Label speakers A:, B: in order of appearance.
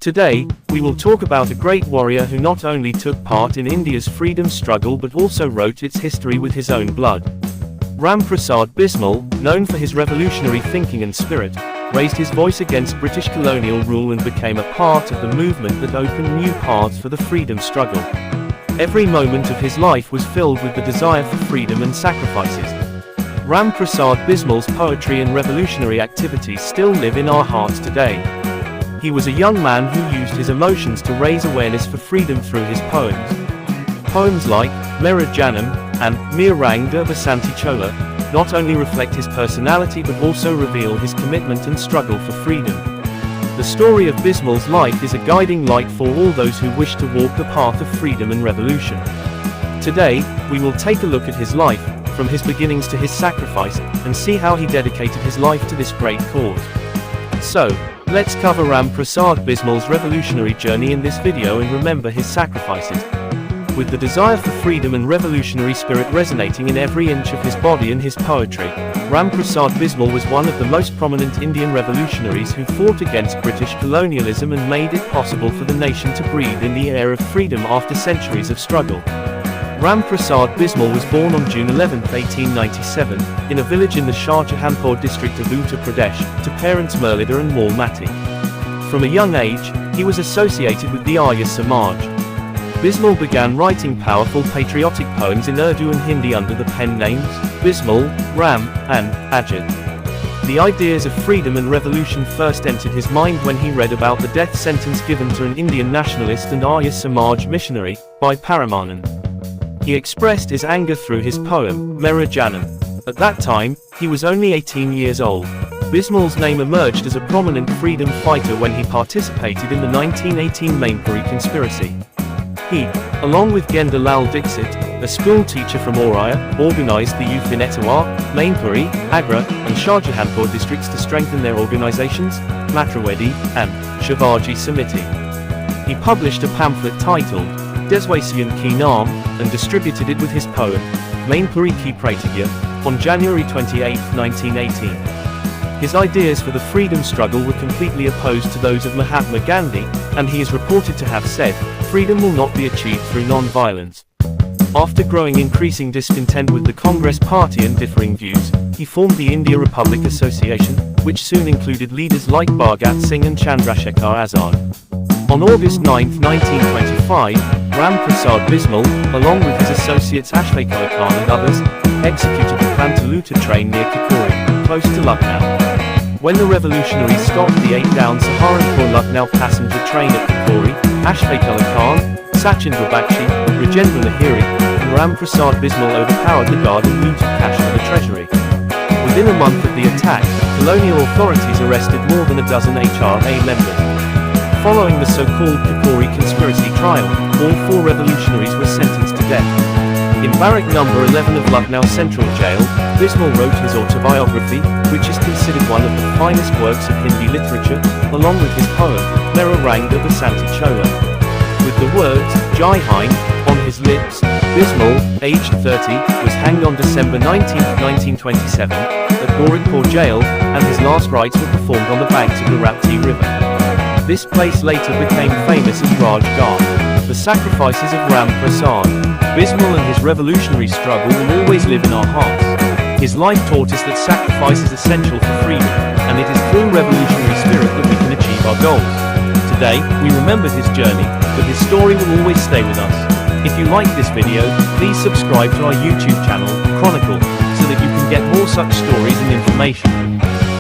A: Today, we will talk about a great warrior who not only took part in India's freedom struggle but also wrote its history with his own blood. Ram Prasad Bismil, known for his revolutionary thinking and spirit, raised his voice against British colonial rule and became a part of the movement that opened new paths for the freedom struggle. Every moment of his life was filled with the desire for freedom and sacrifices. Ram Prasad Bismil's poetry and revolutionary activities still live in our hearts today. He was a young man who used his emotions to raise awareness for freedom through his poems. Poems like Mera Janam and Meer Rang De Basanti Chola not only reflect his personality but also reveal his commitment and struggle for freedom. The story of Bismil's life is a guiding light for all those who wish to walk the path of freedom and revolution. Today, we will take a look at his life, from his beginnings to his sacrifice, and see how he dedicated his life to this great cause. So, let's cover Ram Prasad Bismil's revolutionary journey in this video and remember his sacrifices. With the desire for freedom and revolutionary spirit resonating in every inch of his body and his poetry, Ram Prasad Bismil was one of the most prominent Indian revolutionaries who fought against British colonialism and made it possible for the nation to breathe in the air of freedom after centuries of struggle. Ram Prasad Bismil was born on June 11, 1897, in a village in the Shah Jahanpur district of Uttar Pradesh, to parents Murlidhar and Maul Mati. From a young age, he was associated with the Arya Samaj. Bismil began writing powerful patriotic poems in Urdu and Hindi under the pen names Bismil, Ram, and Ajad. The ideas of freedom and revolution first entered his mind when he read about the death sentence given to an Indian nationalist and Arya Samaj missionary, by Paramanand. He expressed his anger through his poem, Mera Janam. At that time, he was only 18 years old. Bismil's name emerged as a prominent freedom fighter when he participated in the 1918 Mainpuri conspiracy. He, along with Genda Lal Dixit, a school teacher from Oraya, organized the youth in Etawah, Mainpuri, Agra, and Shahjahanpur districts to strengthen their organizations, Matrawedi, and Shivaji Samiti. He published a pamphlet titled Deswasian Ki Naam, and distributed it with his poem, Mainpuri Ki Pratigya, on January 28, 1918. His ideas for the freedom struggle were completely opposed to those of Mahatma Gandhi, and he is reported to have said, "Freedom will not be achieved through non-violence." After growing increasing discontent with the Congress Party and differing views, he formed the India Republic Association, which soon included leaders like Bhagat Singh and Chandrasekhar Azad. On August 9, 1925, Ram Prasad Bismil, along with his associates Ashfaqullah Khan and others, executed the Pantaluta train near Kakori, close to Lucknow. When the revolutionaries stopped the 8-down Saharanpur-Lucknow passenger train at Kakori, Ashfaqullah Khan, Sachindra Bakshi, Rajendra Lahiri, and Ram Prasad Bismil overpowered the guard and looted cash from the treasury. Within a month of the attack, colonial authorities arrested more than a dozen HRA members. Following the so-called Kakori conspiracy trial, all 4 revolutionaries were sentenced to death. In Barrack number 11 of Lucknow Central Jail, Bismil wrote his autobiography, which is considered one of the finest works of Hindi literature, along with his poem, Mera Rang De Basanti Chola. With the words, Jai Hind, on his lips, Bismil, aged 30, was hanged on December 19, 1927, at Gorakhpur Jail, and his last rites were performed on the banks of the Rapti River. This place later became famous as Rajghat. The sacrifices of Ram Prasad Bismil and his revolutionary struggle will always live in our hearts. His life taught us that sacrifice is essential for freedom, and it is through revolutionary spirit that we can achieve our goals. Today, we remember his journey, but his story will always stay with us. If you like this video, please subscribe to our YouTube channel, Chronicle, so that you can get more such stories and information.